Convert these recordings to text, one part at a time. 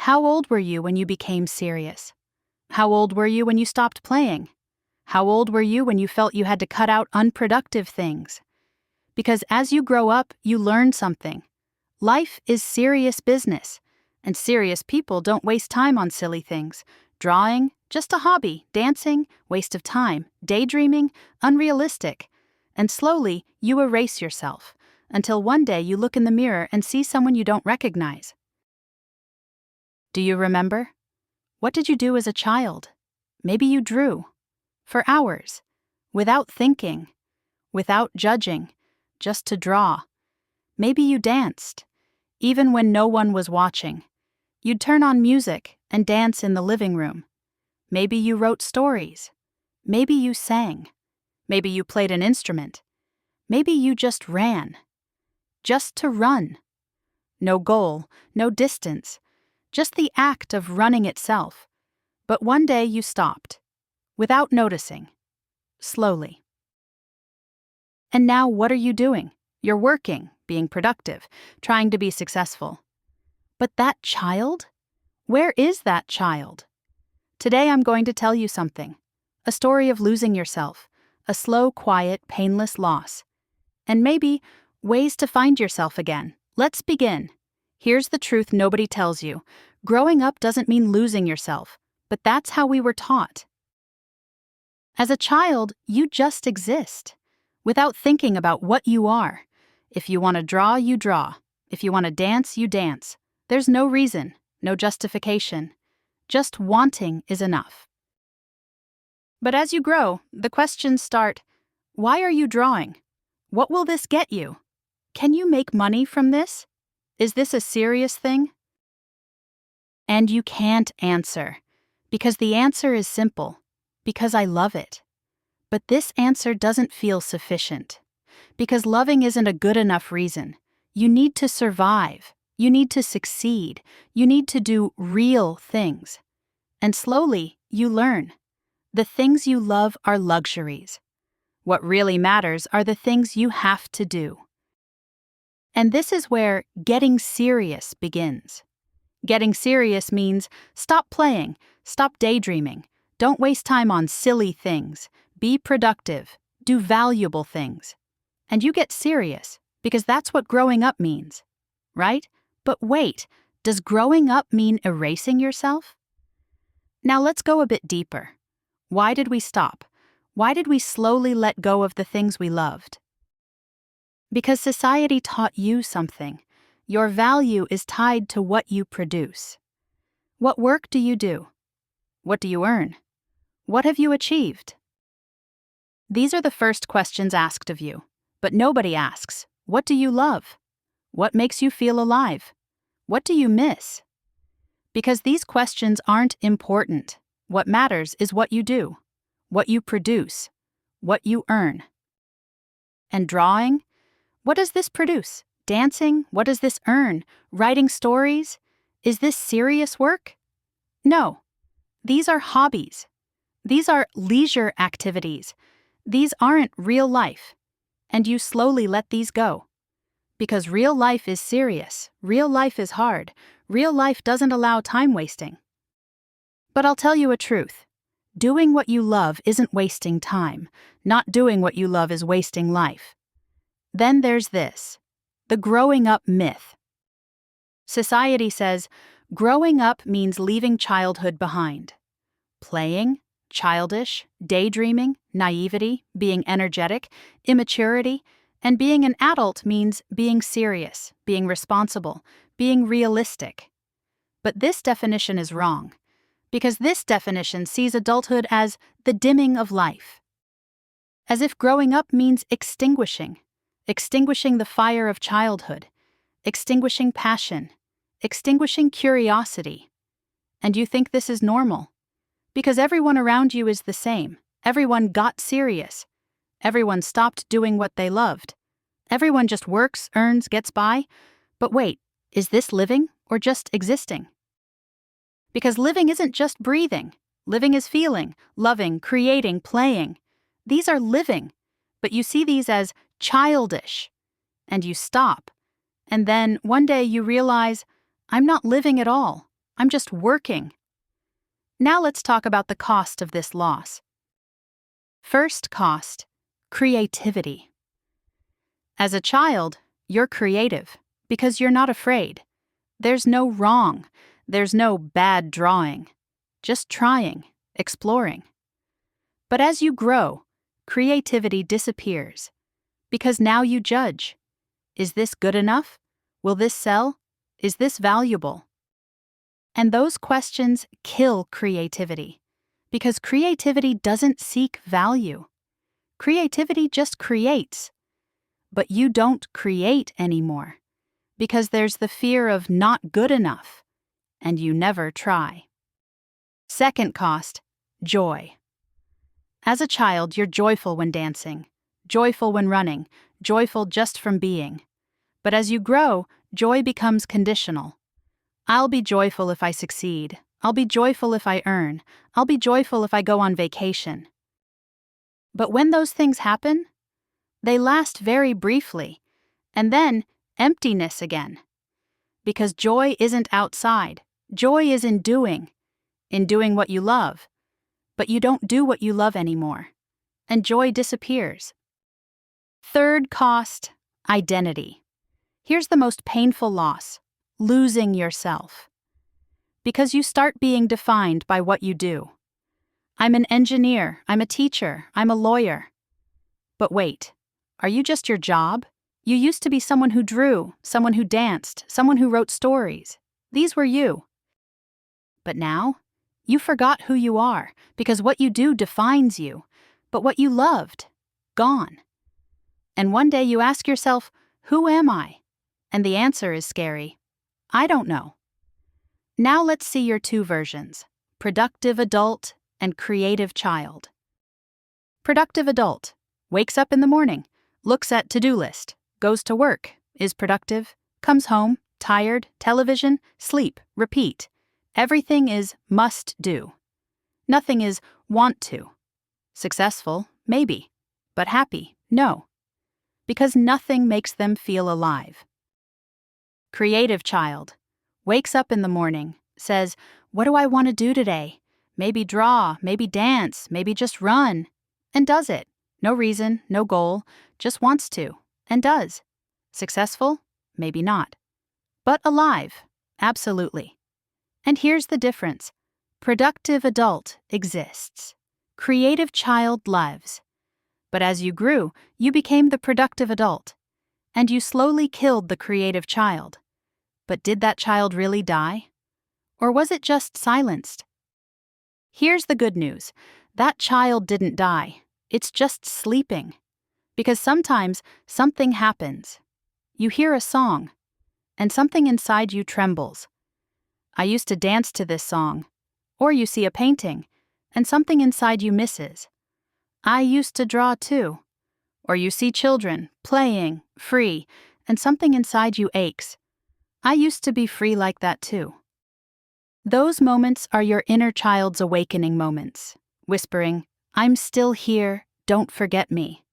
How old were you when you became serious? How old were you when you stopped playing? How old were you when you felt you had to cut out unproductive things? Because as you grow up, you learn something. Life is serious business, and serious people don't waste time on silly things. Drawing, just a hobby, dancing, waste of time, daydreaming, unrealistic. And slowly, you erase yourself, until one day you look in the mirror and see someone you don't recognize. Do you remember? What did you do as a child? Maybe you drew. For hours. Without thinking. Without judging. Just to draw. Maybe you danced. Even when no one was watching. You'd turn on music and dance in the living room. Maybe you wrote stories. Maybe you sang. Maybe you played an instrument. Maybe you just ran. Just to run. No goal, no distance. Just the act of running itself. But one day you stopped. Without noticing. Slowly. And now what are you doing? You're working, being productive, trying to be successful. But that child? Where is that child? Today I'm going to tell you something. A story of losing yourself. A slow, quiet, painless loss. And maybe ways to find yourself again. Let's begin. Here's the truth nobody tells you. Growing up doesn't mean losing yourself, but that's how we were taught. As a child, you just exist, without thinking about what you are. If you want to draw, you draw. If you want to dance, you dance. There's no reason, no justification. Just wanting is enough. But as you grow, the questions start. Why are you drawing? What will this get you? Can you make money from this? Is this a serious thing? And you can't answer, because the answer is simple, because I love it. But this answer doesn't feel sufficient, because loving isn't a good enough reason. You need to survive. You need to succeed. You need to do real things. And slowly, you learn. The things you love are luxuries. What really matters are the things you have to do. And this is where getting serious begins. Getting serious means stop playing, stop daydreaming, don't waste time on silly things, be productive, do valuable things. And you get serious, because that's what growing up means, right? But wait, does growing up mean erasing yourself? Now let's go a bit deeper. Why did we stop? Why did we slowly let go of the things we loved? Because society taught you something. Your value is tied to what you produce. What work do you do? What do you earn? What have you achieved? These are the first questions asked of you, but nobody asks, what do you love? What makes you feel alive? What do you miss? Because these questions aren't important. What matters is what you do, what you produce, what you earn. And drawing? What does this produce? Dancing? What does this earn? Writing stories? Is this serious work? No. These are hobbies. These are leisure activities. These aren't real life. And you slowly let these go. Because real life is serious. Real life is hard. Real life doesn't allow time wasting. But I'll tell you a truth. Doing what you love isn't wasting time. Not doing what you love is wasting life. Then there's this. The growing up myth. Society says, growing up means leaving childhood behind. Playing, childish, daydreaming, naivety, being energetic, immaturity, and being an adult means being serious, being responsible, being realistic. But this definition is wrong, because this definition sees adulthood as the dimming of life. As if growing up means extinguishing the fire of childhood, extinguishing passion, extinguishing curiosity. And you think this is normal? Because everyone around you is the same. Everyone got serious. Everyone stopped doing what they loved. Everyone just works, earns, gets by. But wait, is this living or just existing? Because living isn't just breathing. Living is feeling, loving, creating, playing. These are living, but you see these as childish. And you stop. And then one day you realize, I'm not living at all. I'm just working. Now let's talk about the cost of this loss. First cost, creativity. As a child, you're creative because you're not afraid. There's no wrong. There's no bad drawing. Just trying, exploring. But as you grow, creativity disappears because now you judge. Is this good enough? Will this sell? Is this valuable? And those questions kill creativity because creativity doesn't seek value. Creativity just creates. But you don't create anymore because there's the fear of not good enough, and you never try. Second cost, joy. As a child, you're joyful when dancing, joyful when running, joyful just from being. But as you grow, joy becomes conditional. I'll be joyful if I succeed. I'll be joyful if I earn. I'll be joyful if I go on vacation. But when those things happen, they last very briefly, and then emptiness again. Because joy isn't outside. Joy is in doing what you love. But you don't do what you love anymore, and joy disappears. Third cost, identity. Here's the most painful loss, losing yourself. Because you start being defined by what you do. I'm an engineer, I'm a teacher, I'm a lawyer. But wait, are you just your job? You used to be someone who drew, someone who danced, someone who wrote stories. These were you. But now, you forgot who you are because what you do defines you, but what you loved, gone. And one day you ask yourself, who am I? And the answer is scary. I don't know. Now let's see your two versions, productive adult and creative child. Productive adult, wakes up in the morning, looks at to-do list, goes to work, is productive, comes home, tired, television, sleep, repeat. Everything is must do. Nothing is want to. Successful, maybe, but happy, no. Because nothing makes them feel alive. Creative child, wakes up in the morning, says, what do I want to do today? Maybe draw, maybe dance, maybe just run, and does it. No reason, no goal, just wants to, and does. Successful? Maybe not. But alive, absolutely. And here's the difference. Productive adult exists. Creative child lives. But as you grew, you became the productive adult. And you slowly killed the creative child. But did that child really die? Or was it just silenced? Here's the good news. That child didn't die. It's just sleeping. Because sometimes something happens. You hear a song, and something inside you trembles. I used to dance to this song. Or you see a painting, and something inside you misses. I used to draw too. Or you see children, playing, free, and something inside you aches. I used to be free like that too. Those moments are your inner child's awakening moments, whispering, I'm still here, don't forget me.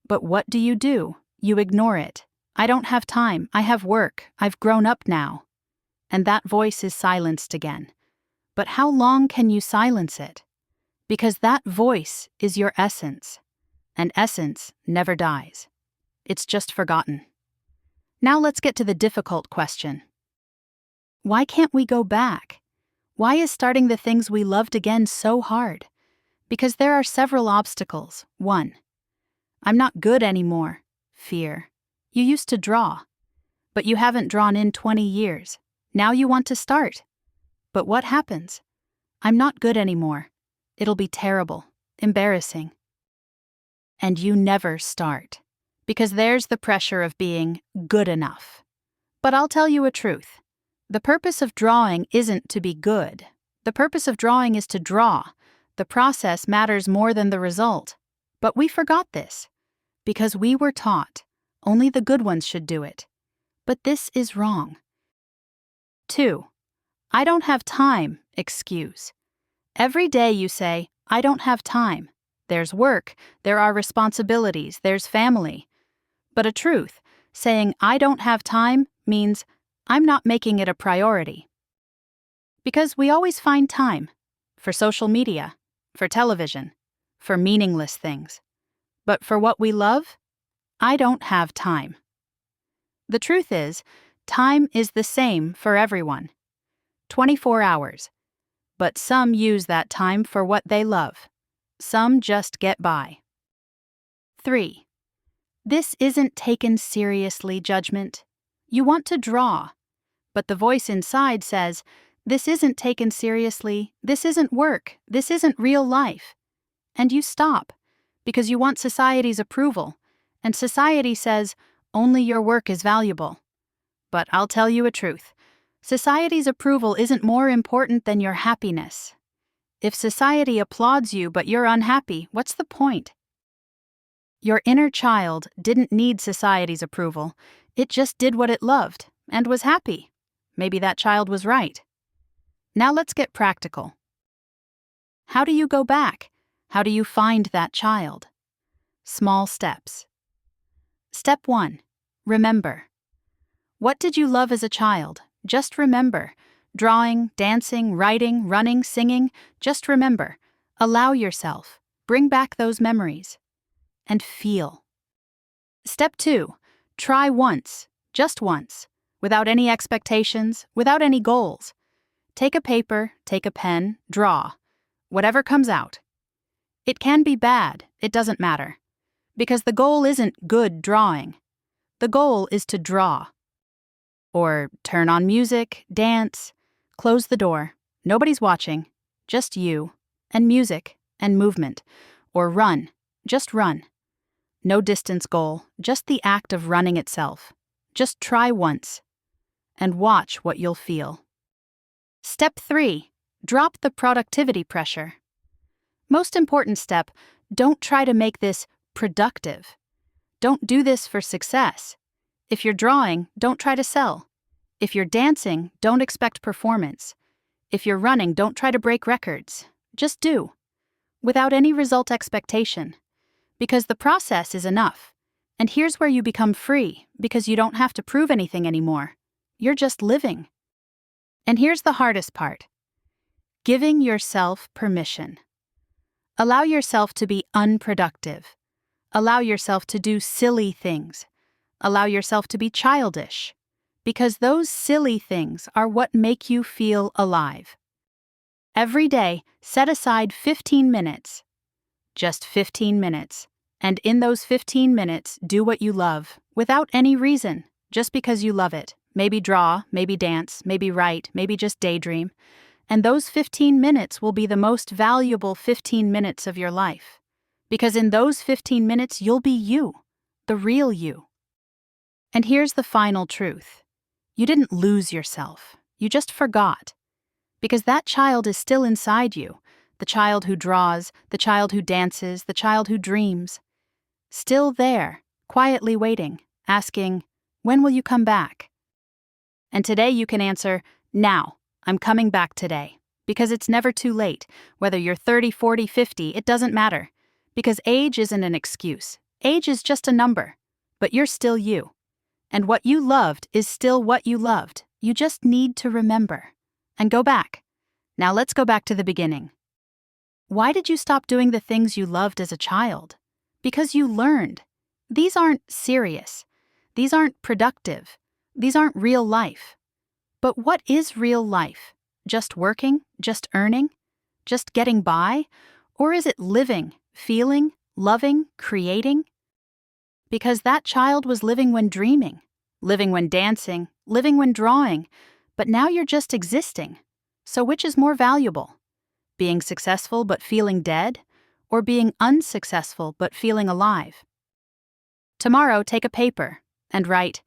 But what do? You ignore it. I don't have time, I have work, I've grown up now. And that voice is silenced again. But how long can you silence it? Because that voice is your essence. And essence never dies. It's just forgotten. Now let's get to the difficult question. Why can't we go back? Why is starting the things we loved again so hard? Because there are several obstacles. 1. I'm not good anymore. Fear. You used to draw. But you haven't drawn in 20 years. Now you want to start. But what happens? I'm not good anymore. It'll be terrible, embarrassing. And you never start. Because there's the pressure of being good enough. But I'll tell you a truth. The purpose of drawing isn't to be good. The purpose of drawing is to draw. The process matters more than the result. But we forgot this. Because we were taught only the good ones should do it. But this is wrong. 2. I don't have time, excuse. Every day you say, I don't have time. There's work, there are responsibilities, there's family. But a truth, saying I don't have time means I'm not making it a priority. Because we always find time for social media, for television, for meaningless things. But for what we love, I don't have time. The truth is, time is the same for everyone. 24 hours. But some use that time for what they love. Some just get by. 3. This isn't taken seriously judgment. You want to draw, but the voice inside says, this isn't taken seriously, this isn't work, this isn't real life. And you stop, because you want society's approval, and society says, only your work is valuable. But I'll tell you a truth. Society's approval isn't more important than your happiness. If society applauds you but you're unhappy, what's the point? Your inner child didn't need society's approval. It just did what it loved and was happy. Maybe that child was right. Now let's get practical. How do you go back? How do you find that child? Small steps. Step 1. Remember. What did you love as a child? Just remember. Drawing, dancing, writing, running, singing. Just remember. Allow yourself. Bring back those memories. And feel. Step 2. Try once, just once, without any expectations, without any goals. Take a paper, take a pen, draw. Whatever comes out. It can be bad, it doesn't matter. Because the goal isn't good drawing. The goal is to draw. Or turn on music, dance, close the door. Nobody's watching, just you, and music, and movement. Or run, just run. No distance goal, just the act of running itself. Just try once, and watch what you'll feel. Step 3. Drop the productivity pressure. Most important step, don't try to make this productive. Don't do this for success. If you're drawing, don't try to sell. If you're dancing, don't expect performance. If you're running, don't try to break records. Just do. Without any result expectation. Because the process is enough. And here's where you become free, because you don't have to prove anything anymore. You're just living. And here's the hardest part. Giving yourself permission. Allow yourself to be unproductive. Allow yourself to do silly things. Allow yourself to be childish. Because those silly things are what make you feel alive. Every day, set aside 15 minutes. Just 15 minutes. And in those 15 minutes, do what you love, without any reason, just because you love it. Maybe draw, maybe dance, maybe write, maybe just daydream. And those 15 minutes will be the most valuable 15 minutes of your life. Because in those 15 minutes, you'll be you, the real you. And here's the final truth. You didn't lose yourself. You just forgot. Because that child is still inside you. The child who draws, the child who dances, the child who dreams. Still there, quietly waiting, asking, when will you come back? And today you can answer, now, I'm coming back today. Because it's never too late. Whether you're 30, 40, 50, it doesn't matter. Because age isn't an excuse. Age is just a number. But you're still you. And what you loved is still what you loved. You just need to remember. And go back. Now let's go back to the beginning. Why did you stop doing the things you loved as a child? Because you learned. These aren't serious. These aren't productive. These aren't real life. But what is real life? Just working? Just earning? Just getting by? Or is it living, feeling, loving, creating? Because that child was living when dreaming, living when dancing, living when drawing, but now you're just existing. So which is more valuable? Being successful but feeling dead, or being unsuccessful but feeling alive? Tomorrow, take a paper and write,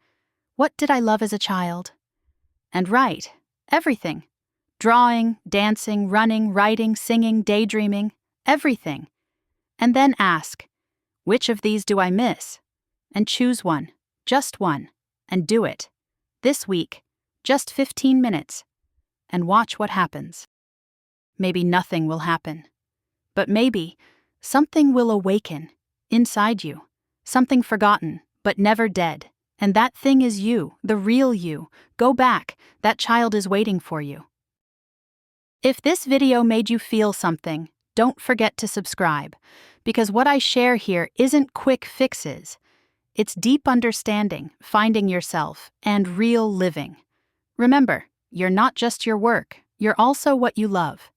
what did I love as a child? And write, everything. Drawing, dancing, running, writing, singing, daydreaming, everything. And then ask, which of these do I miss? And choose one, just one, and do it. This week, just 15 minutes. And watch what happens. Maybe nothing will happen. But maybe something will awaken inside you. Something forgotten, but never dead. And that thing is you, the real you. Go back. That child is waiting for you. If this video made you feel something, don't forget to subscribe, because what I share here isn't quick fixes. It's deep understanding, finding yourself, and real living. Remember, you're not just your work, you're also what you love.